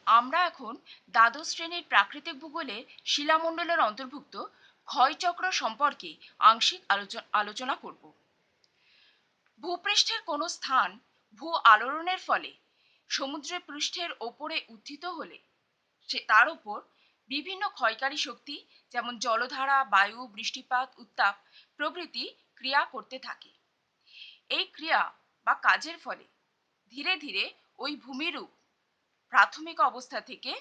আমরা এখন দ্বাদশ শ্রেণীর প্রাকৃতিক ভূগোলের শিলামণ্ডলের অন্তর্ভুক্ত ক্ষয়চক্র সম্পর্কে আংশিক আলোচনা করব। ভূপৃষ্ঠের কোনো স্থান ভূ আলোড়নের ফলে সমুদ্রের পৃষ্ঠের ওপরে উত্থিত হলে তার উপর বিভিন্ন ক্ষয়কারী শক্তি যেমন জলধারা, বায়ু, বৃষ্টিপাত, উত্তাপ প্রভৃতি ক্রিয়া করতে থাকে। এই ক্রিয়া বা কাজের ফলে ধীরে ধীরে ওই ভূমিরূপ প্রাথমিক অবস্থা থেকে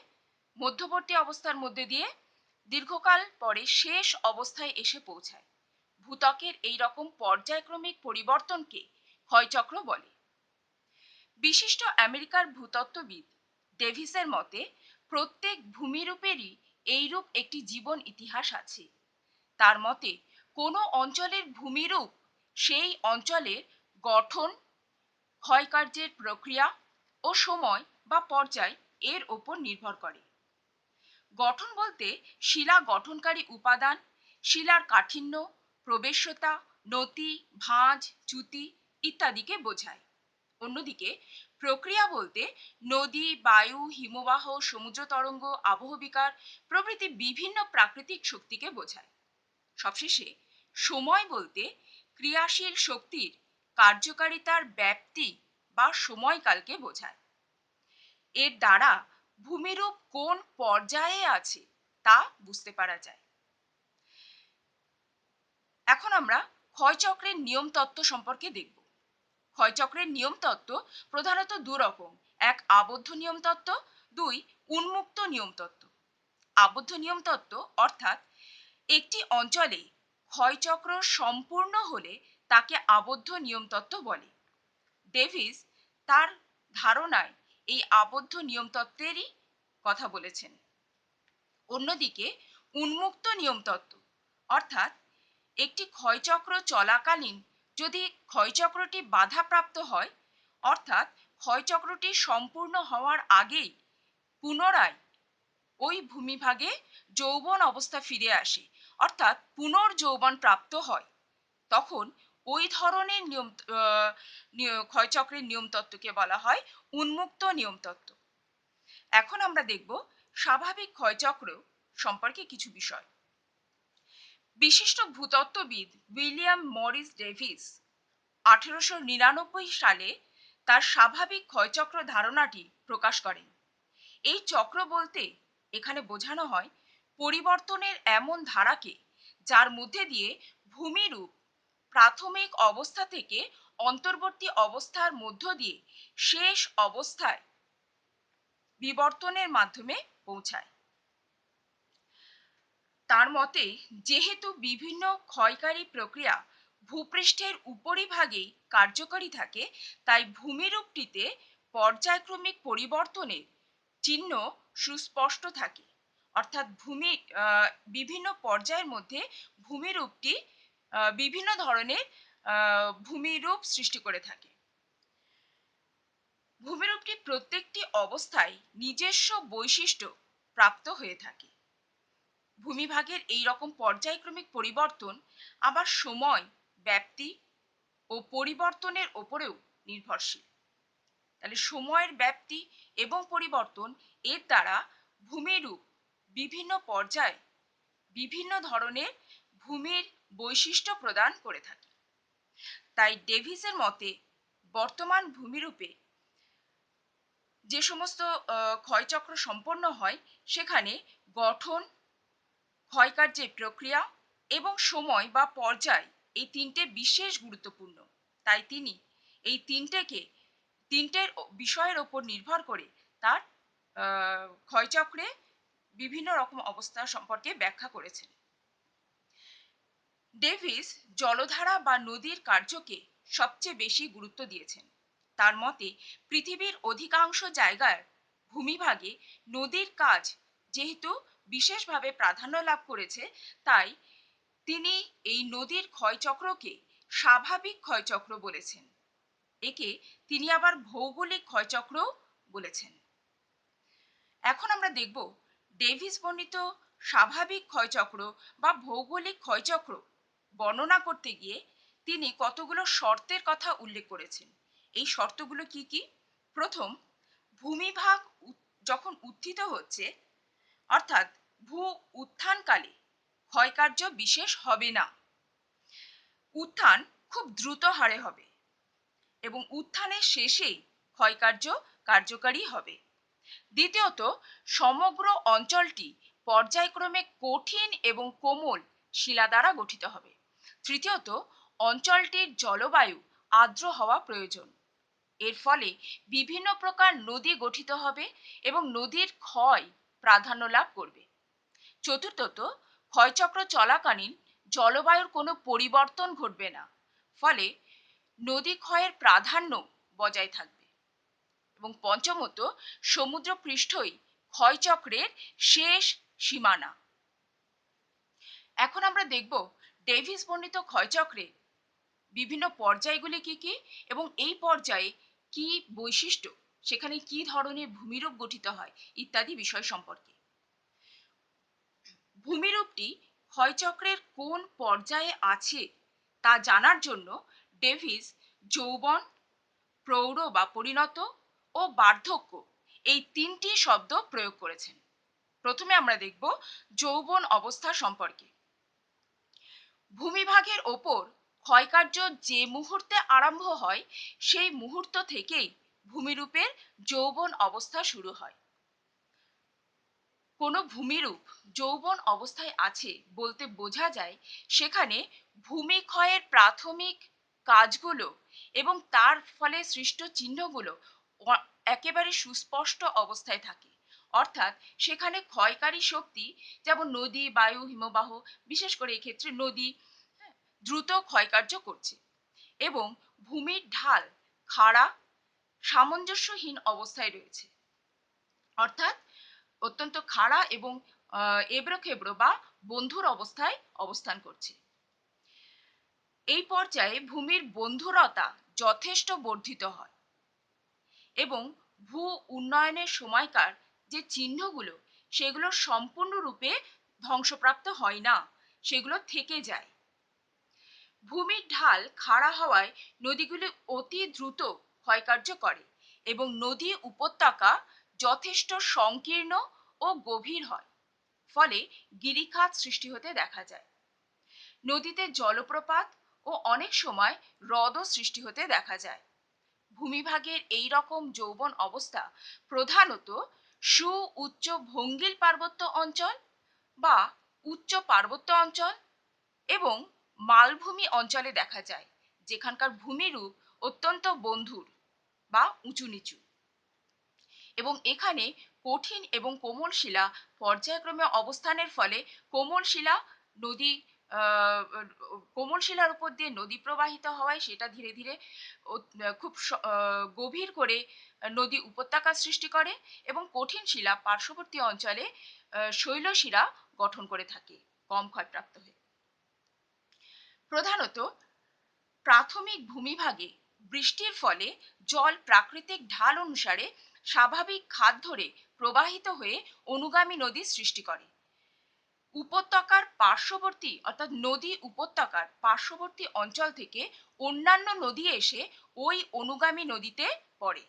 মধ্যবর্তী অবস্থার মধ্যে দিয়ে দীর্ঘকাল পরে শেষ অবস্থায় এসে পৌঁছায়। ভূত্বকের এই রকম পর্যায়ক্রমিক পরিবর্তনকে ক্ষয়চক্র বলে। বিশিষ্ট আমেরিকার ভূতত্ত্ববিদ ডেভিসের মতে প্রত্যেক ভূমিরূপেরই এইরূপ একটি জীবন ইতিহাস আছে। তার মতে কোনো অঞ্চলের ভূমিরূপ সেই অঞ্চলের গঠন, ক্ষয়কার্যের প্রক্রিয়া ও সময় বা পর্যায় এর ওপর নির্ভর করে। গঠন বলতে শিলা গঠনকারী উপাদান, শিলার কাঠিন্য, প্রবেশ্যতা, নতি, ভাঁজ, চ্যুতি ইত্যাদিকে বোঝায়। অন্যদিকে প্রক্রিয়া বলতে নদী, বায়ু, হিমবাহ, সমুদ্র তরঙ্গ, আবহবিকার প্রভৃতি বিভিন্ন প্রাকৃতিক শক্তিকে বোঝায়। সবশেষে সময় বলতে ক্রিয়াশীল শক্তির কার্যকারিতার ব্যাপ্তি বা সময়কালকে বোঝায়। এর দ্বারা ভূমিরূপ কোন পর্যায়ে আছে তা বুঝতে পারা যায়। এখন আমরা ক্ষয়চক্রের নিয়ম তত্ত্ব সম্পর্কে দেখব। ক্ষয়চক্রের নিয়ম তত্ত্ব প্রধানত দু রকম, এক আবদ্ধ নিয়ম তত্ত্ব, দুই উন্মুক্ত নিয়ম তত্ত্ব। আবদ্ধ নিয়ম তত্ত্ব অর্থাৎ একটি অঞ্চলে ক্ষয়চক্র সম্পূর্ণ হলে তাকে আবদ্ধ নিয়ম তত্ত্ব বলে। ডেভিস তার ধারণায় এই আবদ্ধ নিয়ম তত্ত্বেরই কথা বলেছেন। অন্যদিকে উন্মুক্ত নিয়ম তত্ত্ব অর্থাৎ একটি ক্ষয়চক্র চলাকালীন যদি ক্ষয়চক্রটি বাধাপ্রাপ্ত হয়, অর্থাৎ ক্ষয়চক্রটি সম্পূর্ণ হওয়ার আগেই পুনরায় ওই ভূমিভাগে যৌবন অবস্থা ফিরে আসে, অর্থাৎ পুনর্যৌবন প্রাপ্ত হয়, তখন ওই ধরনের ক্ষয়চক্রের নিয়ম তত্ত্বকে বলা হয় উন্মুক্ত নিয়ম তত্ত্ব। এখন আমরা দেখব স্বাভাবিক ক্ষয়চক্র সম্পর্কে কিছু বিষয়। বিশিষ্ট ভূতত্ত্ববিদ উইলিয়াম মরিস ডেভিস 1899 সালে তার স্বাভাবিক ক্ষয়চক্র ধারণাটি প্রকাশ করেন। এই চক্র বলতে এখানে বোঝানো হয় পরিবর্তনের এমন ধারাকে যার মধ্যে দিয়ে ভূমিরূপ প্রাথমিক অবস্থা থেকে অন্তর্বর্তী অবস্থার মধ্য দিয়ে শেষ অবস্থায় বিবর্তনের মাধ্যমে পৌঁছায়। তার মতে যেহেতু বিভিন্ন ক্ষয়কারী প্রক্রিয়া ভূপৃষ্ঠের উপরিভাগেই কার্যকরী থাকে, তাই ভূমিরূপটিতে পর্যায়ক্রমিক পরিবর্তনের চিহ্ন সুস্পষ্ট থাকে, অর্থাৎ বিভিন্ন পর্যায়ের মধ্যে ভূমিরূপটি বিভিন্ন ধরনের ভূমিরূপ সৃষ্টি করে থাকে। ভূমিরূপটি প্রত্যেকটি অবস্থায় নিজস্ব বৈশিষ্ট্য প্রাপ্ত হয়ে থাকে। ভূমিভাগের এই রকম পর্যায়ক্রমিক পরিবর্তন আবার সময়, ব্যাপ্তি ও পরিবর্তনের ওপরেও নির্ভরশীল। তাহলে সময়ের ব্যাপ্তি এবং পরিবর্তন এর দ্বারা ভূমিরূপ বিভিন্ন পর্যায়ে বিভিন্ন ধরনের ভূমির বৈশিষ্ট্য প্রদান করে থাকে। তাই ডেভিসের মতে বর্তমান ভূমিরূপে যে সমস্ত ক্ষয়চক্র সম্পন্ন হয় সেখানে গঠন, ক্ষয়কার্যের প্রক্রিয়া এবং সময় বা পর্যায় এই তিনটে বিশেষ গুরুত্বপূর্ণ। তাই তিনি এই তিনটের বিষয়ের ওপর নির্ভর করে তার ক্ষয়চক্রে বিভিন্ন রকম অবস্থা সম্পর্কে ব্যাখ্যা করেছেন। ডেভিস জলধারা বা নদীর কার্যকে সবচেয়ে বেশি গুরুত্ব দিয়েছেন। তার মতে পৃথিবীর অধিকাংশ জায়গায় ভূমিভাগে নদীর কাজ যেহেতু বিশেষভাবে প্রাধান্য লাভ করেছে, তাই তিনি এই নদীর ক্ষয়চক্রকে স্বাভাবিক ক্ষয়চক্র বলেছেন। একে তিনি আবার ভৌগোলিক ক্ষয়চক্রও বলেছেন। এখন আমরা দেখব ডেভিস বর্ণিত স্বাভাবিক ক্ষয়চক্র বা ভৌগোলিক ক্ষয়চক্র বর্ণনা করতে গিয়ে তিনি কতগুলো শর্তের কথা উল্লেখ করেছেন। এই শর্তগুলো কি কি? প্রথম, ভূমিভাগ যখন উত্থিত হচ্ছে, অর্থাৎ ভূ উত্থানকালে ক্ষয়কার্য বিশেষ হবে না। উত্থান খুব দ্রুত হারে হবে এবং উত্থানের শেষেই ক্ষয়কার্য কার্যকারী হবে। দ্বিতীয়ত, সমগ্র অঞ্চলটি পর্যায়ক্রমে কঠিন এবং কোমল শিলা দ্বারা গঠিত হবে। তৃতীয়ত, অঞ্চলটির জলবায়ু আর্দ্র হওয়া প্রয়োজন। এর ফলে বিভিন্ন প্রকার নদী গঠিত হবে এবং নদীর ক্ষয় প্রাধান্য লাভ করবে। চতুর্থত, ক্ষয়চক্র চলাকালীন জলবায়ুর কোনো পরিবর্তন ঘটবে না, ফলে নদী ক্ষয়ের প্রাধান্য বজায় থাকবে। এবং পঞ্চমত, সমুদ্র পৃষ্ঠই ক্ষয়চক্রের শেষ সীমানা। এখন আমরা দেখব ডেভিস বর্ণিত ক্ষয়চক্রে বিভিন্ন পর্যায়গুলি কি কি এবং এই পর্যায়ে কি বৈশিষ্ট্য, সেখানে কি ধরনের ভূমিরূপ গঠিত হয় ইত্যাদি বিষয় সম্পর্কে। ভূমিরূপটি ক্ষয়চক্রের কোন পর্যায়ে আছে তা জানার জন্য ডেভিস যৌবন, প্রৌঢ় বা পরিণত ও বার্ধক্য এই তিনটি শব্দ প্রয়োগ করেছেন। প্রথমে আমরা দেখব যৌবন অবস্থা সম্পর্কে। ভূমিভাগের ওপর ক্ষয়কার্য যে মুহূর্তে আরম্ভ হয় সেই মুহূর্ত থেকেই ভূমিরূপের যৌবন অবস্থা শুরু হয়। কোনো ভূমিরূপ যৌবন অবস্থায় আছে বলতে বোঝা যায় সেখানে ভূমিক্ষয়ের প্রাথমিক কাজগুলো এবং তার ফলে সৃষ্ট চিহ্নগুলো একেবারে সুস্পষ্ট অবস্থায় থাকে। অর্থাৎ সেখানে ক্ষয়কারী শক্তি, যেমন নদী, বায়ু, হিমবাহ, বিশেষ করে এক্ষেত্রে নদী, হ্যাঁ, দ্রুত ক্ষয়কার্য করছে এবং ভূমির ঢাল খাড়া সামঞ্জস্যহীন অবস্থায় রয়েছে। অর্থাৎ অত্যন্ত খাড়া এবং এবড়ো খেবড়ো বা বন্ধুর অবস্থায় অবস্থান করছে। এই পর্যায়ে ভূমির বন্ধুরতা যথেষ্ট বর্ধিত হয় এবং ভূ উন্নয়নের সময়কার যে চিহ্নগুলো সেগুলো সম্পূর্ণরূপে ধ্বংসপ্রাপ্ত হয় না, সেগুলো থেকে যায়। ভূমির ঢাল খাড়া হওয়ায় নদীগুলি অতি দ্রুত ক্ষয়কার্য করে এবং নদী উপত্যকা যথেষ্ট সংকীর্ণ ও গভীর হয়, ফলে গিরিখাত সৃষ্টি হতে দেখা যায়। নদীতে জলপ্রপাত ও অনেক সময় হ্রদও সৃষ্টি হতে দেখা যায়। ভূমিভাগের এই রকম যৌবন অবস্থা প্রধানত সু উচ্চ ভঙ্গিল পার্বত্য অঞ্চল বা উচ্চ পার্বত্য অঞ্চল এবং মালভূমি অঞ্চলে দেখা যায়, যেখানকার ভূমিরূপ অত্যন্ত বন্ধুর বা উঁচু নিচু এবং এখানে কঠিন এবং কোমল শিলা পর্যায়ক্রমে অবস্থানের ফলে কোমল শিলা নদী কোমল শিলার উপর দিয়ে নদী প্রবাহিত হওয়ায় সেটা ধীরে ধীরে খুব গভীর করে নদী উপত্যকা সৃষ্টি করে এবং কঠিন শিলা পার্শ্ববর্তী অঞ্চলে শৈলশিরা গঠন করে থাকে কম ক্ষয়প্রাপ্ত হয়ে। প্রধানত প্রাথমিক ভূমিভাগে বৃষ্টির ফলে জল প্রাকৃতিক ঢাল অনুসারে স্বাভাবিক খাদ ধরে প্রবাহিত হয়ে অনুগামী নদী সৃষ্টি করে। উপত্যকার পার্শ্ববর্তী অর্থাৎ নদী উপত্যকার পার্শ্ববর্তী অঞ্চল থেকে অন্যান্য নদী এসে ওই অনুগামী নদীতে পড়ে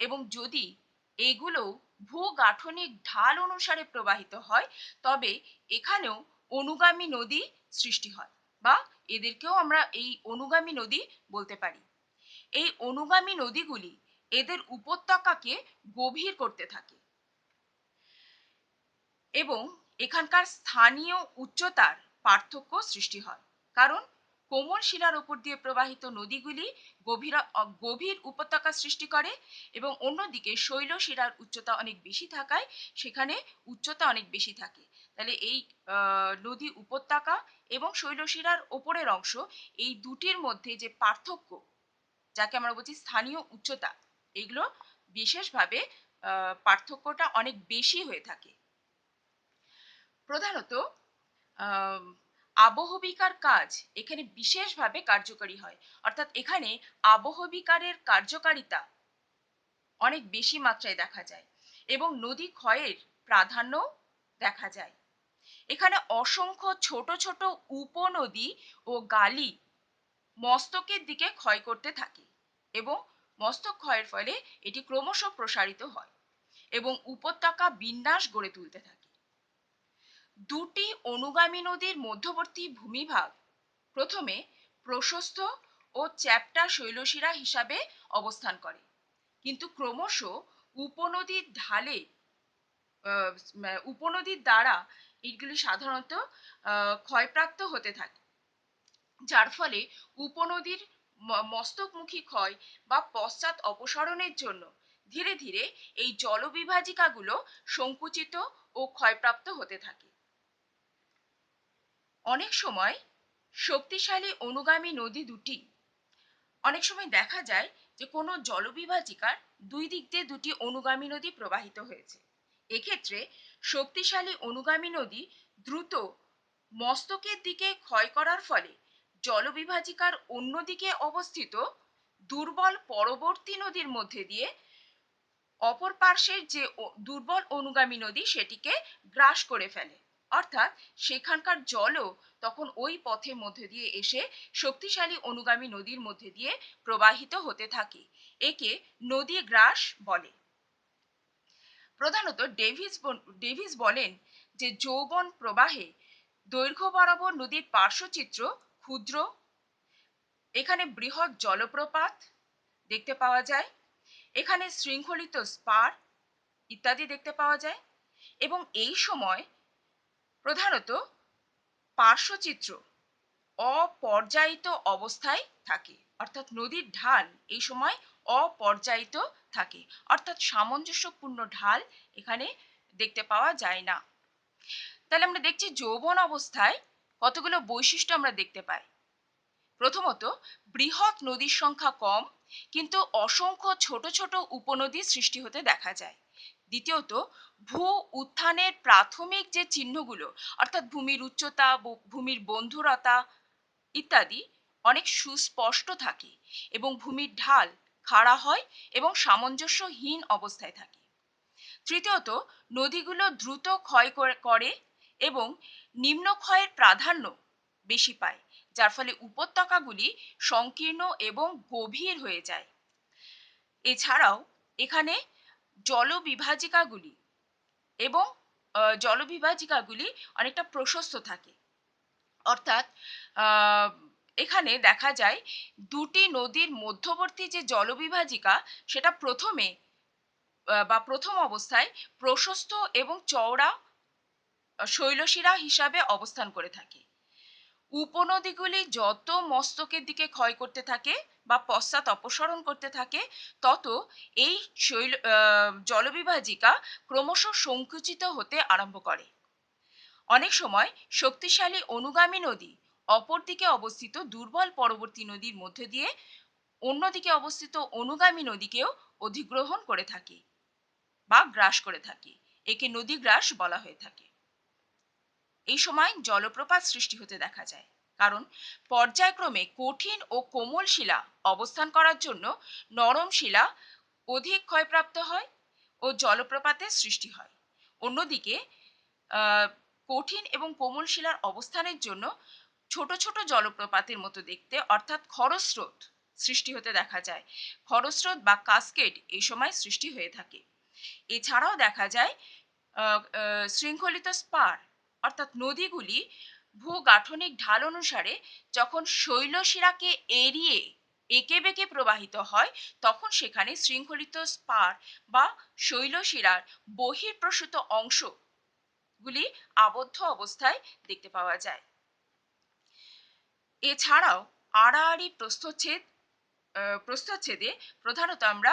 এবং যদি এগুলো ভূগাঠনিক ঢাল অনুসারে প্রবাহিত হয় তবে এখানেও অনুগামী নদী সৃষ্টি হয় বা এদেরকেও আমরা এই অনুগামী নদী বলতে পারি। এই অনুগামী নদীগুলি এদের উপত্যকাকে গভীর করতে থাকে এবং এখানকার স্থানীয় উচ্চতার পার্থক্য সৃষ্টি হয়, কারণ কোমল শিলার উপর দিয়ে প্রবাহিত নদীগুলি গভীর উপত্যকা সৃষ্টি করে এবং অন্যদিকে শৈলশিরার উচ্চতা অনেক বেশি থাকায় সেখানে উচ্চতা অনেক বেশি থাকে। তাহলে এই নদী উপত্যকা এবং শৈলশিরার ওপরের অংশ, এই দুটির মধ্যে যে পার্থক্য, যাকে আমরা বলছি স্থানীয় উচ্চতা, এগুলো বিশেষভাবে পার্থক্যটা অনেক বেশি হয়ে থাকে। প্রধানত আম, আবহবিকার কাজ এখানে বিশেষভাবে কার্যকরী হয়, অর্থাৎ এখানে আবহবিকারের কার্যকারিতা অনেক বেশি মাত্রায় দেখা যায় এবং নদী ক্ষয়ের প্রাধান্য দেখা যায়। এখানে অসংখ্য ছোট ছোট উপনদী ও গালি মস্তকের দিকে ক্ষয় করতে থাকে এবং মস্তক ক্ষয়ের ফলে এটি ক্রমশ প্রসারিত হয় এবং উপত্যকা বিন্যাস গড়ে তুলতে থাকে। দুটি অনুগামী নদীর মধ্যবর্তী ভূমিভাগ প্রথমে প্রশস্ত ও চ্যাপ্টা শৈলশিরা হিসাবে অবস্থান করে, কিন্তু ক্রমশ উপনদীর ঢালে উপনদীর দ্বারা এগুলি সাধারণত ক্ষয়প্রাপ্ত হতে থাকে, যার ফলে উপনদীর মস্তকমুখী ক্ষয় বা পশ্চাৎ অপসারণের জন্য ধীরে ধীরে এই জলবিভাজিকাগুলো সংকুচিত ও ক্ষয়প্রাপ্ত হতে থাকে। অনেক সময় শক্তিশালী অনুগামী নদী দুটি, অনেক সময় দেখা যায় যে কোনো জলবিভাজিকার দুই দিক দিয়ে দুটি অনুগামী নদী প্রবাহিত হয়েছে। এক্ষেত্রে শক্তিশালী অনুগামী নদী দ্রুত মস্তকের দিকে ক্ষয় করার ফলে জলবিভাজিকার অন্যদিকে অবস্থিত দুর্বল পরবর্তী নদীর মধ্যে দিয়ে অপর পার্শ্বের যে দুর্বল অনুগামী নদী সেটিকে গ্রাস করে ফেলে, অর্থাৎ সেখানকার জলও তখন ওই পথের মধ্যে দিয়ে এসে শক্তিশালী অনুগামী নদীর মধ্যে দিয়ে প্রবাহিত হতে থাকে। একে নদী গ্রাস বলে। প্রধানত ডেভিস বলেন যে যৌবন প্রবাহে দৈর্ঘ্য বরাবর নদীর পার্শ্বচিত্র ক্ষুদ্র, এখানে বৃহৎ জলপ্রপাত দেখতে পাওয়া যায়, এখানে শৃঙ্খলিত স্পার ইত্যাদি দেখতে পাওয়া যায়, এবং এই সময় প্রধানত পার্শ্বচিত্র অপর্যায়িত অবস্থায় থাকে, অর্থাৎ নদীর ঢাল এই সময় অপর্যায়িত থাকে, অর্থাৎ সামঞ্জস্যপূর্ণ ঢাল এখানে দেখতে পাওয়া যায় না। তাহলে আমরা দেখছি যৌবন অবস্থায় কতগুলো বৈশিষ্ট্য আমরা দেখতে পাই। প্রথমত, বৃহৎ নদীর সংখ্যা কম, কিন্তু অসংখ্য ছোট ছোট উপনদীর সৃষ্টি হতে দেখা যায়। দ্বিতীয়ত, ভূ উত্থানের প্রাথমিক যে চিহ্নগুলো, অর্থাৎ ভূমির উচ্চতা, ভূমির বন্ধুরতা ইত্যাদি অনেক সুস্পষ্ট থাকে এবং ভূমির ঢাল খাড়া হয় এবং সামঞ্জস্যহীন অবস্থায় থাকে। তৃতীয়ত, নদীগুলো দ্রুত ক্ষয় করে এবং নিম্নক্ষয়ের প্রাধান্য বেশি পায়, যার ফলে উপত্যকাগুলি সংকীর্ণ এবং গভীর হয়ে যায়। এছাড়াও এখানে জলবিভাজিকাগুলি এবং জলবিভাজিকাগুলি অনেকটা প্রশস্ত থাকে, অর্থাৎ এখানে দেখা যায় দুটি নদীর মধ্যবর্তী যে জলবিভাজিকা সেটা প্রথম অবস্থায় প্রশস্ত এবং চওড়া শৈলশিরা হিসাবে অবস্থান করে থাকে। উপনদীগুলি যত মস্তকের দিকে ক্ষয় করতে থাকে বা পশ্চাৎ অপসরণ করতে থাকে, তত এই জলবিভাজিকা ক্রমশ সংকুচিত হতে আরম্ভ করে। অনেক সময় শক্তিশালী অনুগামী নদী অপরদিকে অবস্থিত দুর্বল পরবর্তী নদীর মধ্যে দিয়ে অন্যদিকে অবস্থিত অনুগামী নদীকেও অধিগ্রহণ করে থাকে বা গ্রাস করে থাকে। একে নদীগ্রাস বলা হয়ে থাকে। এই সময় জলপ্রপাত সৃষ্টি হতে দেখা যায়, কারণ পর্যায়ক্রমে কঠিন ও কোমল শিলা অবস্থান করার জন্য নরম শিলা অধিক ক্ষয়প্রাপ্ত হয় ও জলপ্রপাতের সৃষ্টি হয়। অন্যদিকে কঠিন এবং কোমল শিলার অবস্থানের জন্য ছোট ছোট জলপ্রপাতের মতো দেখতে, অর্থাৎ খরস্রোত সৃষ্টি হতে দেখা যায়। খরস্রোত বা কাসকেড এই সময় সৃষ্টি হয়ে থাকে। এছাড়াও দেখা যায় শৃঙ্খলিত স্পার, অর্থাৎ নদীগুলি ভূগাঠনিক ঢাল অনুসারে যখন শৈলশিরাকে এড়িয়ে এঁকে বেঁকে প্রবাহিত হয়, তখন সেখানে শৃঙ্খলিত স্পার বা শৈলশিরার বহিঃপ্রসূত অংশগুলি আবদ্ধ অবস্থায় দেখতে পাওয়া যায়। এছাড়াও আড়াআড়ি প্রস্থচ্ছেদে প্রধানত আমরা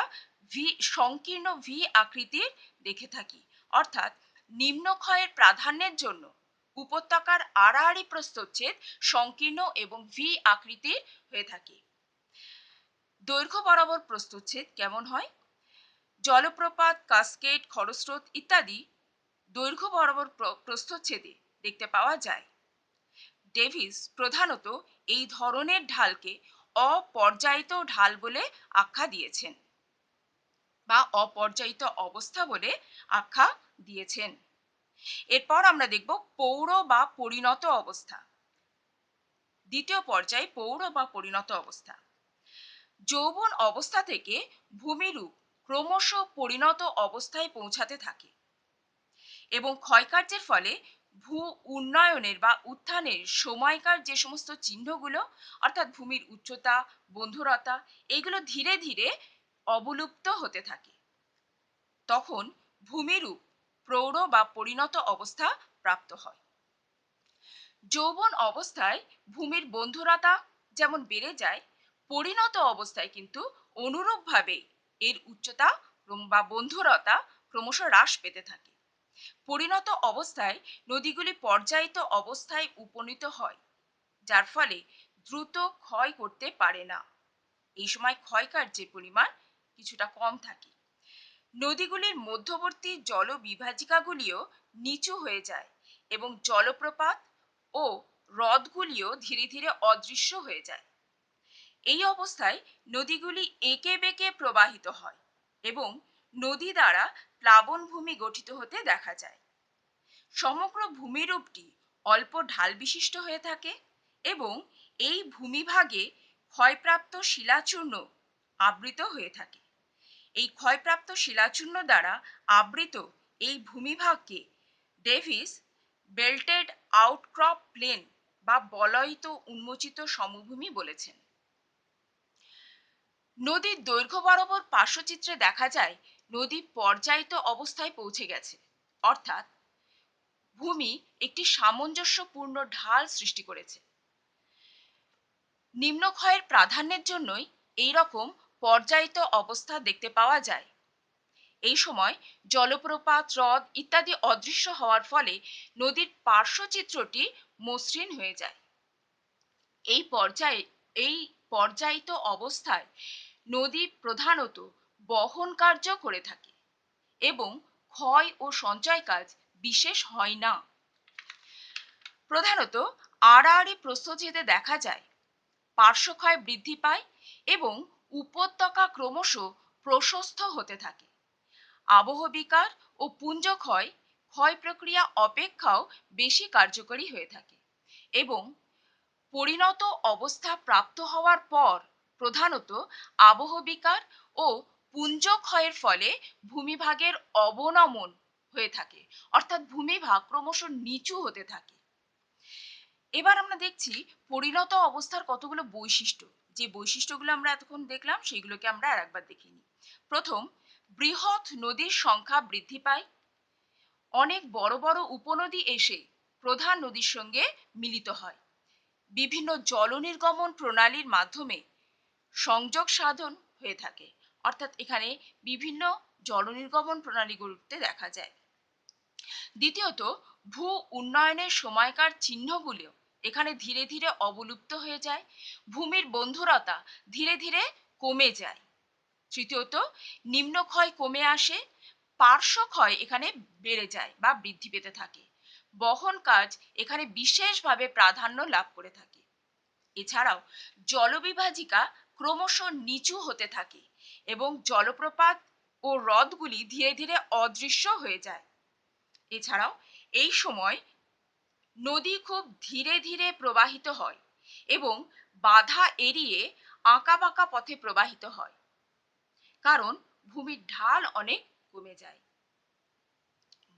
সংকীর্ণ ভি আকৃতির দেখে থাকি, অর্থাৎ নিম্নক্ষয়ের প্রাধান্যের জন্য উপত্যকার আড়াআড়ি প্রস্থচ্ছেদ সংকীর্ণ এবং ভি আকৃতির হয়ে থাকে। দৈর্ঘ্য বরাবর প্রস্থচ্ছেদ কেমন হয়? জলপ্রপাত, কাসকেড, খরস্রোত ইত্যাদি দৈর্ঘ্য বরাবর প্রস্থচ্ছেদে দেখতে পাওয়া যায়। ডেভিস প্রধানত এই ধরনের ঢালকে অপর্যায়িত ঢাল বলে আখ্যা দিয়েছেন বা অপর্যায়িত অবস্থা বলে আখ্যা দিয়েছেন। এরপর আমরা দেখব পৌর বা পরিণত অবস্থা। দ্বিতীয় পর্যায়ে পৌর বা পরিণত অবস্থা। যৌবন অবস্থা থেকে ভূমিরূপ ক্রমশ পরিণত অবস্থায় পৌঁছাতে থাকে এবং ক্ষয়কার্যের ফলে ভূ উন্নয়নের বা উত্থানের সময়কার যে সমস্ত চিহ্নগুলো, অর্থাৎ ভূমির উচ্চতা, বন্ধুরতা, এগুলো ধীরে ধীরে অবলুপ্ত হতে থাকে। তখন ভূমিরূপ প্রৌঢ় বা পরিণত অবস্থা প্রাপ্ত হয়। যৌবন অবস্থায় ভূমির বন্ধুরতা যেমন বেড়ে যায়, পরিণত অবস্থায় কিন্তু অনুরূপভাবে এর উচ্চতা বা বন্ধুরতা ক্রমশ হ্রাস পেতে থাকে। পরিণত অবস্থায় নদীগুলি পর্যায়িত অবস্থায় উপনীত হয়, যার ফলে দ্রুত ক্ষয় করতে পারে না। এই সময় ক্ষয়কার্যের পরিমাণ কিছুটা কম থাকে। নদীগুলির মধ্যবর্তী জলবিভাজিকাগুলিও নিচু হয়ে যায় এবং জলপ্রপাত ও হ্রদগুলিও ধীরে ধীরে অদৃশ্য হয়ে যায়। এই অবস্থায় নদীগুলি এঁকে বেঁকে প্রবাহিত হয় এবং নদী দ্বারা প্লাবনভূমি গঠিত হতে দেখা যায়। সমগ্র ভূমিরূপটি অল্প ঢাল বিশিষ্ট হয়ে থাকে এবং এই ভূমিভাগে ক্ষয়প্রাপ্ত শিলাচূর্ণ আবৃত হয়ে থাকে। এই ক্ষয়প্রাপ্ত শিলাচূর্ণ দ্বারা আবৃত এই ভূমিভাগকে ডেভিস বেল্টেড আউটক্রপ প্লেন বা বলয়িত উন্মোচিত সমভূমি বলেছেন। নদীর দৈর্ঘ্য বরাবর পার্শ্বচিত্রে দেখা যায় নদী পর্যায়িত অবস্থায় পৌঁছে গেছে, অর্থাৎ ভূমি একটি সামঞ্জস্যপূর্ণ ঢাল সৃষ্টি করেছে। নিম্নক্ষয়ের প্রাধান্যের জন্যই এই রকম পর্যায়িত অবস্থা দেখতে পাওয়া যায়। এই সময় জলপ্রপাত, হ্রদ ইত্যাদি অদৃশ্য হওয়ার ফলে নদীর পার্শ্বচিত্রটি মসৃণ হয়ে যায়। এই পর্যায়িত অবস্থায় নদী প্রধানত বহন কার্য করে থাকে এবং ক্ষয় ও সঞ্চয় কাজ বিশেষ হয় না। প্রধানত আড়াআড়ি প্রস্থচ্ছেদে দেখা যায় পার্শ্বক্ষয় বৃদ্ধি পায় এবং উপত্যকা ক্রমশ প্রশস্ত হতে থাকে। আবহবিকার ও পুঞ্জক্ষয় ক্ষয় প্রক্রিয়া অপেক্ষাও বেশি কার্যকরী হয়ে থাকে এবং পরিণত অবস্থা প্রাপ্ত হওয়ার পর প্রধানত আবহবিকার ও পুঞ্জক্ষয়ের ফলে ভূমিভাগের অবনমন হয়ে থাকে, অর্থাৎ ভূমিভাগ ক্রমশ নিচু হতে থাকে। এবার আমরা দেখছি পরিণত অবস্থার কতগুলো বৈশিষ্ট্য। যে বৈশিষ্ট্যগুলো আমরা এতক্ষণ দেখলাম সেগুলোকে আমরা আরেকবার দেখে নিই। প্রথম, বৃহৎ নদীর সংখ্যা বৃদ্ধি পায়। অনেক বড় বড় উপনদী এসে প্রধান নদীর সঙ্গে মিলিত হয়। বিভিন্ন জলনির্গমন প্রণালীর মাধ্যমে সংযোগ সাধন হয়ে থাকে, অর্থাৎ এখানে বিভিন্ন জলনির্গমন প্রণালীগুলোতে দেখা যায়। দ্বিতীয়ত, ভূ উন্নয়নের সময়কার চিহ্নগুলো এখানে ধীরে ধীরে অবলুপ্ত হয়ে যায়, ভূমির বন্ধুরতা ধীরে ধীরে কমে যায়। তৃতীয়ত, নিম্নক্ষয় কমে আসে, পার্শ্বক্ষয় এখানে বেড়ে যায় বা বৃদ্ধি পেতে থাকে। বহন কাজ এখানে বিশেষভাবে প্রাধান্য লাভ করে থাকে। এছাড়াও জলবিভাজিকা ক্রমশ নিচু হতে থাকে এবং জলপ্রপাত ও হ্রদগুলি ধীরে ধীরে অদৃশ্য হয়ে যায়। এছাড়াও এই সময় নদী খুব ধীরে ধীরে প্রবাহিত হয় এবং বাধা এড়িয়ে আঁকাবাঁকা পথে প্রবাহিত হয়, কারণ ভূমির ঢাল অনেক কমে যায়।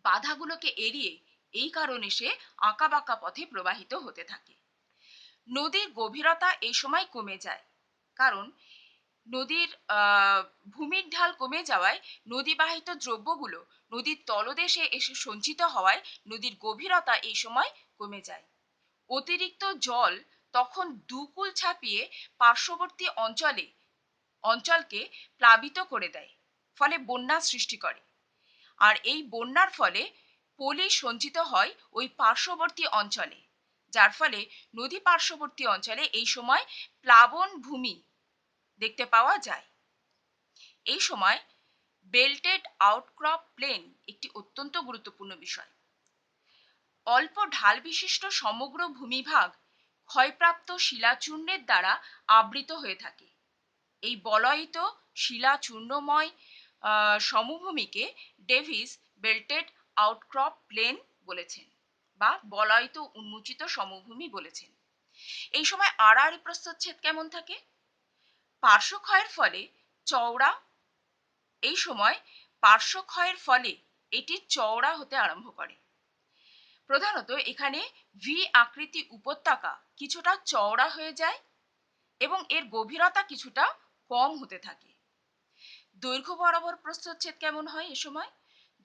বাধাগুলোকে এড়িয়ে এই কারণে সে আঁকাবাঁকা পথে প্রবাহিত হতে থাকে। নদীর গভীরতা এই সময় কমে যায়, কারণ নদীর ভূমির ঢাল কমে যাওয়ায় নদীবাহিত দ্রব্যগুলো নদীর তলদেশে এসে সঞ্চিত হওয়ায় নদীর গভীরতা এই সময় কমে যায়। অতিরিক্ত জল তখন দুকুল ছাপিয়ে পার্শ্ববর্তী অঞ্চলকে প্লাবিত করে দেয়, ফলে বন্যা সৃষ্টি করে। আর এই বন্যার ফলে পলি সঞ্চিত হয় ওই পার্শ্ববর্তী অঞ্চলে, যার ফলে নদী পার্শ্ববর্তী অঞ্চলে এই সময় প্লাবন ভূমি দেখতে পাওয়া যায়। এই সময় বেল্টেড আউটক্রপ প্লেন একটি অত্যন্ত গুরুত্বপূর্ণ বিষয়। অল্প ঢাল বিশিষ্ট সমগ্র ভূমিভাগ ক্ষয়প্রাপ্ত শিলাচূর্ণের দ্বারা আবৃত হয়ে থাকে। এই বলয়িত শিলাচূর্ণময় সমভূমিকে ডেভিস বেল্টেড আউটক্রপ প্লেন বলেছেন বা বলয়িত উন্মোচিত সমভূমি বলেছেন। এই সময় আড়াআড়ি প্রস্থচ্ছেদ কেমন থাকে? পার্শ্বক্ষয়ের ফলে চওড়া এই সময় পার্শ্বক্ষয়ের ফলে এটি চওড়া হতে আরম্ভ করে। প্রধানত এখানে ভি আকৃতি উপত্যকা কিছুটা চওড়া হয়ে যায় এবং এর গভীরতা কিছুটা কম হতে থাকে। দৈর্ঘ্য বরাবর প্রস্থচ্ছেদ কেমন হয় এ সময়?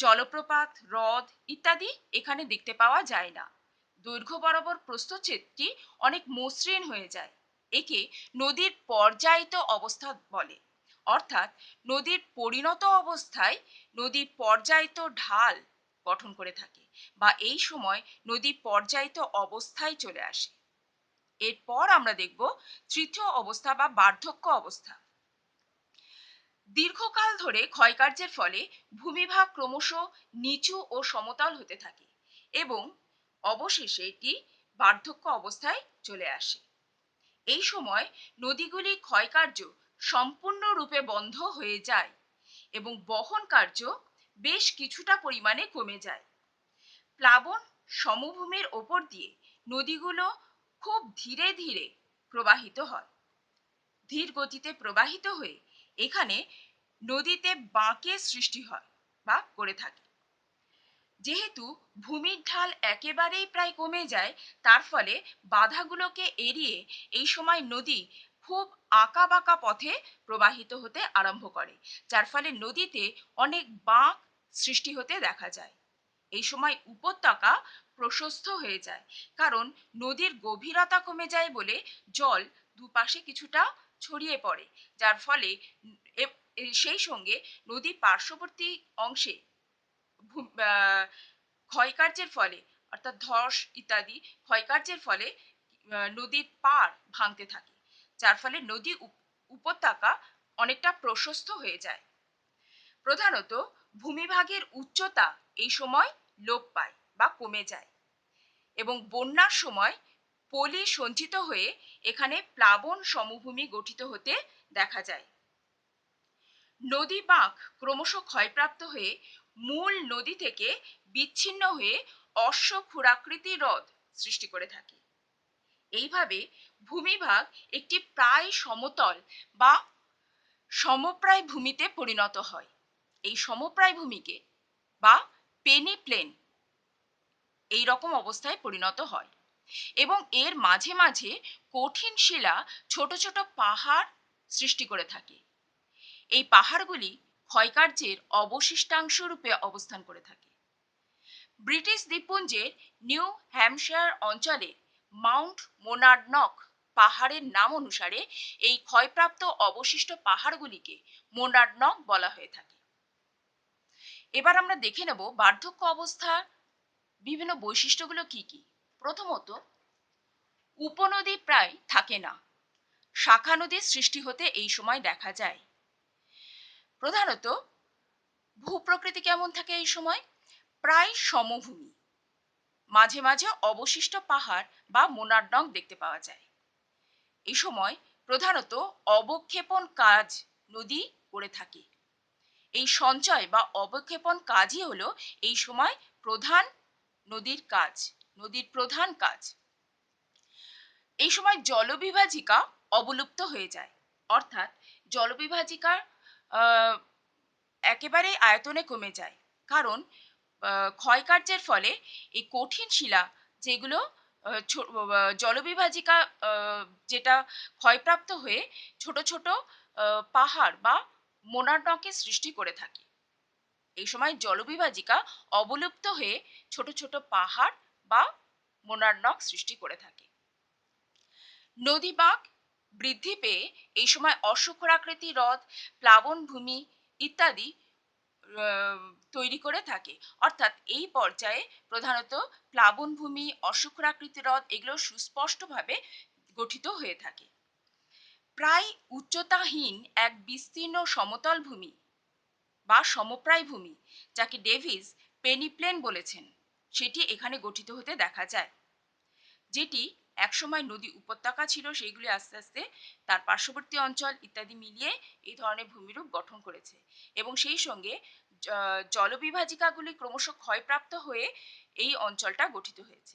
জলপ্রপাত, হ্রদ ইত্যাদি এখানে দেখতে পাওয়া যায় না। দৈর্ঘ্য বরাবর প্রস্থচ্ছেদটি অনেক মসৃণ হয়ে যায়। একে নদীর পর্যায়িত অবস্থা বলে। অর্থাৎ নদীর পরিণত অবস্থায় নদী পর্যায়িত ঢাল গঠন করে থাকে, বা এই সময় নদী পর্যায়িত অবস্থায় চলে আসে। এরপর আমরা দেখব তৃতীয় অবস্থা বা বার্ধক্য অবস্থা। দীর্ঘকাল ধরে ক্ষয়কার্যের ফলে ভূমিভাগ ক্রমশ নিচু ও সমতল হতে থাকে এবং অবশেষে এটি বার্ধক্য অবস্থায় চলে আসে। এই সময় নদীগুলি ক্ষয়কার্য সম্পূর্ণরূপে বন্ধ হয়ে যায় এবং বহন কার্য বেশ কিছুটা পরিমাণে কমে যায়। প্লাবন সমভূমির ওপর দিয়ে নদীগুলো খুব ধীরে ধীরে প্রবাহিত হয়। ধীর গতিতে প্রবাহিত হয়ে এখানে নদীতে বাঁকের সৃষ্টি হয় বা করে থাকে। যেহেতু ভূমির ঢাল একেবারেই প্রায় কমে যায়, তার ফলে বাধাগুলোকে এড়িয়ে এই সময় নদী খুব আঁকা বাঁকা পথে প্রবাহিত হতে আরম্ভ করে, যার ফলে নদীতে অনেক বাঁক সৃষ্টি হতে দেখা যায়। এই সময় উপত্যকা প্রশস্ত হয়ে যায়, কারণ নদীর গভীরতা কমে যায় বলে জল দুপাশে কিছুটা ছড়িয়ে পড়ে, যার ফলে সেই সঙ্গে নদীর পার্শ্ববর্তী অংশে ক্ষয়কার্যের ফলে, অর্থাৎ ধস ইত্যাদি ক্ষয়কার্যের ফলে নদীর পাড় ভাঙতে থাকে, যার ফলে নদী উপত্যকা অনেকটা প্রশস্ত হয়ে যায়। প্রধানত ভূমিভাগের উচ্চতা এই সময় লোপ পায় বা কমে যায় এবং বন্যার সময় পলি সঞ্চিত হয়ে এখানে প্লাবন সমভূমি গঠিত হতে দেখা যায়। নদী বাঁক ক্রমশ ক্ষয়প্রাপ্ত হয়ে মূল নদী থেকে বিচ্ছিন্ন হয়ে অশ্বক্ষুরাকৃতি হ্রদ সৃষ্টি করে থাকে। এইভাবে ভূমিভাগ একটি প্রায় সমতল বা সমপ্রায় ভূমিতে পরিণত হয়। এই সমপ্রায় ভূমিকে বা পেনি প্লেন এই রকম অবস্থায় পরিণত হয় এবং এর মাঝে মাঝে কঠিন শিলা ছোট ছোট পাহাড় সৃষ্টি করে থাকে। এই পাহাড়গুলি ক্ষয়কার্যের অবশিষ্টাংশ রূপে অবস্থান করে থাকে। ব্রিটিশ দ্বীপপুঞ্জের নিউ হ্যাম্পশায়ার অঞ্চলে মাউন্ট মোনাডনক পাহাড়ের নাম অনুসারে এই ক্ষয়প্রাপ্ত অবশিষ্ট পাহাড়গুলিকে মোনাডনক বলা হয়ে থাকে। এবার আমরা দেখে নেব বার্ধক্য অবস্থার বিভিন্ন বৈশিষ্ট্যগুলো কি কি। প্রথমত, উপনদী প্রায় থাকে না, শাখা নদীর সৃষ্টি হতে এই সময় দেখা যায়। প্রধানত ভূপ্রকৃতি কেমন থাকে এই সময়? প্রায় সমভূমি, মাঝে মাঝে অবশিষ্ট পাহাড় বা মোনাডনক দেখতে পাওয়া যায়। এই সময় প্রধানত অবক্ষেপণ কাজ নদী করে থাকে। এই সঞ্চয় বা অবক্ষেপণ কাজই হলো এই সময় প্রধান নদীর কাজ, নদীর প্রধান কাজ। এই সময় জলবিভাজিকা অবলুপ্ত হয়ে যায়, অর্থাৎ জলবিভাজিকার একেবারে আয়তনে কমে যায়, কারণ ক্ষয়কার্যের ফলে এই কঠিন শিলা যেগুলো জলবিভাজিকা যেটা ক্ষয়প্রাপ্ত হয়ে ছোট ছোট পাহাড় বা মোনাডকের সৃষ্টি করে থাকে। এই সময় জলবিভাজিকা অবলুপ্ত হয়ে ছোট ছোট পাহাড় বা মোনাডক সৃষ্টি করে থাকে। নদী বাঁক বৃদ্ধি পেয়ে এই সময় অশ্বক্ষুরাকৃতি হ্রদ, প্লাবন ভূমি ইত্যাদি তৈরি করে থাকে। অর্থাৎ এই পর্যায়ে প্রধানত প্লাবনভূমি, অশ্বক্ষুরাকৃতি হ্রদ এগুলো সুস্পষ্টভাবে গঠিত হয়ে থাকে। প্রায় উচ্চতাহীন এক বিস্তীর্ণ সমতল ভূমি বা সমপ্রায় ভূমি, যাকে ডেভিস পেনিপ্লেন বলেছেন, সেটি এখানে গঠিত হতে দেখা যায়। যেটি একসময় নদী উপত্যকা ছিল, সেইগুলি আস্তে আস্তে তার পার্শ্ববর্তী অঞ্চল ইত্যাদি মিলিয়ে এই ধরনের ভূমিরূপ গঠন করেছে এবং সেই সঙ্গে জলবিভাজিকাগুলি ক্রমশ ক্ষয়প্রাপ্ত হয়ে এই অঞ্চলটা গঠিত হয়েছে।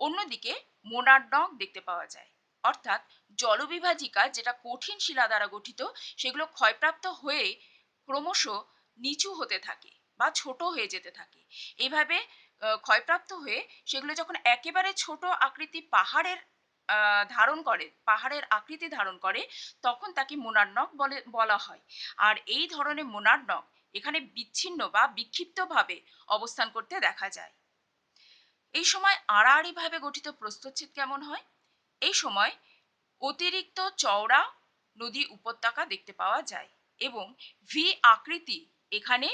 অন্যদিকে মোনাডনক দেখতে পাওয়া যায়, অর্থাৎ জলবিভাজিকা যেটা কঠিন শিলা দ্বারা গঠিত, সেগুলো ক্ষয়প্রাপ্ত হয়ে ক্রমশ নিচু হতে থাকে বা ছোট হয়ে যেতে থাকে। এইভাবে ক্ষয়প্রাপ্ত হয়ে সেগুলো যখন একেবারে ছোট আকৃতি পাহাড়ের আকৃতি ধারণ করে, তখন তাকে মোনার্নক বলা হয়। আর এই ধরনের মোনার্নক এখানে বিচ্ছিন্ন বা বিক্ষিপ্তভাবে অবস্থান করতে দেখা যায়। এই সময় আড়াআড়িভাবে গঠিত প্রস্থচ্ছেদ কেমন হয়? এই সময় অতিরিক্ত চওড়া নদী উপত্যকা দেখতে পাওয়া যায় এবং ভি আকৃতি এখানে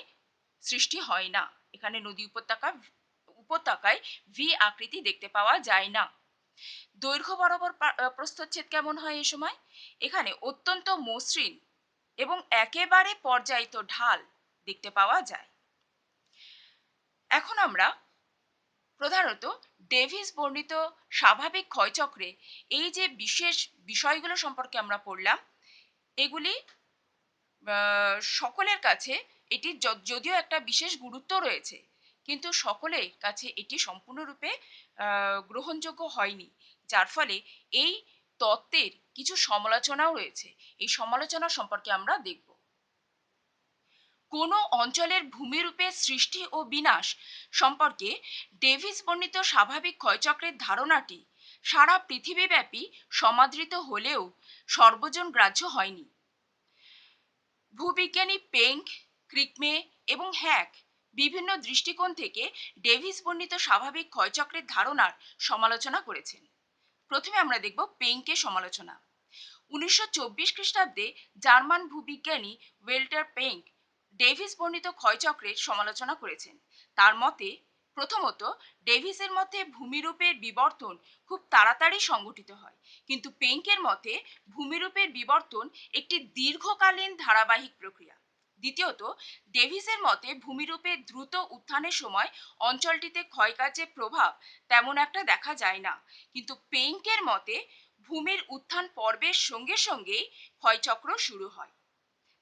সৃষ্টি হয় না। এখানে উপত্যকায় ভি আকৃতি দেখতে পাওয়া যায় না। দৈর্ঘ্য বরাবর প্রস্থচ্ছেদ কেমন হয় এই সময়? এখানে অত্যন্ত মসৃণ এবং একেবারে পর্যায়িত ঢাল দেখতে পাওয়া যায়। এখন আমরা প্রধানত ডেভিস বর্ণিত স্বাভাবিক ক্ষয়চক্রে এই যে বিশেষ বিষয়গুলো সম্পর্কে আমরা পড়লাম, এগুলি সকলের কাছে এটি যদিও একটা বিশেষ গুরুত্ব রয়েছে, কিন্তু সকলের কাছে এটি সম্পূর্ণরূপে গ্রহণযোগ্য হয়নি। যার ফলে এই তত্ত্বের কিছু সমালোচনাও রয়েছে। এই সমালোচনা সম্পর্কে আমরা দেখব। কোনো অঞ্চলের ভূমিরূপের সৃষ্টি ও বিনাশ সম্পর্কে ডেভিস বর্ণিত স্বাভাবিক ক্ষয়চক্রের ধারণাটি সারা পৃথিবীব্যাপী সমাদৃত হলেও সর্বজন গ্রাহ্য হয়নি। ভূবিজ্ঞানী পেঙ্ক, ক্রিকমে এবং হ্যাক বিভিন্ন দৃষ্টিকোণ থেকে ডেভিস বর্ণিত স্বাভাবিক ক্ষয়চক্রের ধারণার সমালোচনা করেছেন। প্রথমে আমরা দেখব পেঙ্কের সমালোচনা। 1924 খ্রিস্টাব্দে জার্মান ভূবিজ্ঞানী ওয়েল্টার পেঙ্ক ডেভিস বর্ণিত ক্ষয়চক্রের সমালোচনা করেছেন। তার মতে, প্রথমত, ডেভিসের মধ্যে ভূমিরূপের বিবর্তন খুব তাড়াতাড়ি সংঘটিত হয়, কিন্তু পেঙ্কের মতে ভূমিরূপের বিবর্তন একটি দীর্ঘকালীন ধারাবাহিক প্রক্রিয়া। দ্বিতীয়ত, ডেভিসের মতে ভূমিরূপের দ্রুত উত্থানের সময় অঞ্চলটিতে ক্ষয়কার্যের প্রভাব তেমন একটা দেখা যায় না, কিন্তু পেঙ্কের মতে ভূমির উত্থান পর্বের সঙ্গে সঙ্গেই ক্ষয়চক্র শুরু হয়।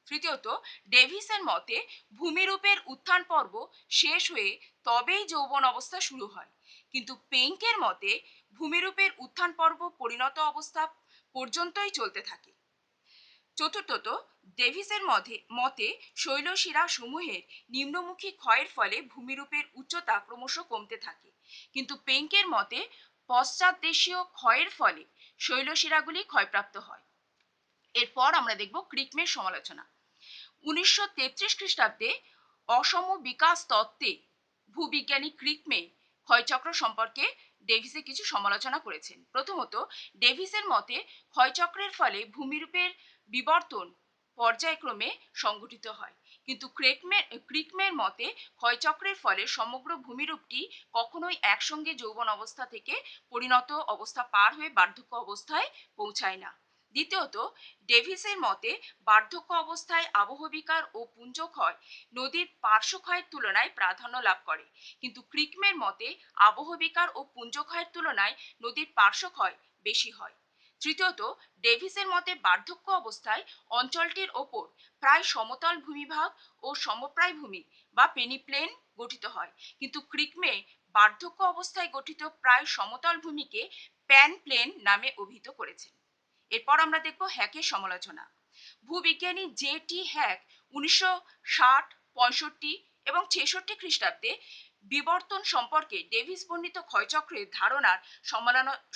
তৃতীয়ত, ডেভিসের মতে ভূমিরূপের উত্থান পর্ব শেষ হয়ে তবেই যৌবন অবস্থা শুরু হয়, কিন্তু পেঙ্কের মতে ভূমিরূপের উত্থান পর্ব পরিণত অবস্থা পর্যন্তই চলতে থাকে। চতুর্থত, ডেভিসের মতে শৈলশিরা সমূহের নিম্নমুখী ক্ষয়ের ফলে ভূমিরূপের উচ্চতা ক্রমশ কমতে থাকে, কিন্তু পেঙ্কের মতে পশ্চাৎদেশীয় ক্ষয়ের ফলে শৈলশিরাগুলি ক্ষয়প্রাপ্ত হয়। এরপর আমরা দেখব ক্রিকমের সমালোচনা। 1933 খ্রিস্টাব্দে অসম বিকাশ তত্ত্বে ভূবিজ্ঞানী ক্রিকমে ক্ষয়চক্র সম্পর্কে ডেভিসের কিছু সমালোচনা করেছেন। প্রথমত, ডেভিসের মতে ক্ষয়চক্রের ফলে ভূমিরূপের বিবর্তন পর্যায়ক্রমে সংঘটিত হয়, কিন্তু ক্রিকমের মতে ক্ষয়চক্রের ফলে সমগ্র ভূমিরূপটি কখনোই একসঙ্গে যৌবন অবস্থা থেকে পরিণত অবস্থা পার হয়ে বার্ধক্য অবস্থায় পৌঁছায় না। দ্বিতীয়ত, ডেভিসের মতে বার্ধক্য অবস্থায় আবহবিকার ও পুঞ্জক্ষয় নদীর পার্শ্বক্ষয়ের তুলনায় প্রাধান্য লাভ করে, কিন্তু ক্রিকমের মতে আবহবিকার ও পুঞ্জক্ষয়ের তুলনায় নদীর পার্শ্বক্ষয় বেশি হয়। তৃতীয়ত, ডেভিসের মতে বার্ধক্য অবস্থায় অঞ্চলটির ওপর প্রায় সমতল ভূমিভাগ ও সমপ্রায় ভূমি বা পেনিপ্লেন গঠিত হয়, কিন্তু ক্রিকমে বার্ধক্য অবস্থায় গঠিত প্রায় সমতল ভূমিকে প্যান প্লেন নামে অভিহিত করেছেন। এরপর আমরা দেখব হ্যাকের সমালোচনা। ভূবিজ্ঞানী জে টি হ্যাক 1960, 65 এবং 66 খ্রিস্টাব্দে বিবর্তন সম্পর্কে ডেভিস বর্ণিত ক্ষয়চক্রের ধারণার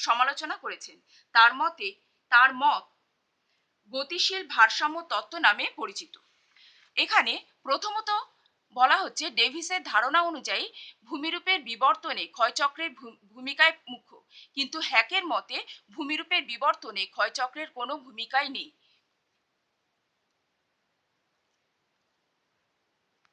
সমালোচনা করেছেন। তার মত গতিশীল ভারসাম্য তত্ত্ব নামে পরিচিত। এখানে প্রথমত বলা হচ্ছে ডেভিসের ধারণা অনুযায়ী ভূমিরূপের বিবর্তনে ক্ষয়চক্রের ভূমিকায় মুখ্য, কিন্তু হ্যাকের মতে ভূমিরূপের বিবর্তনে ক্ষয়চক্রের কোনো ভূমিকাই নেই।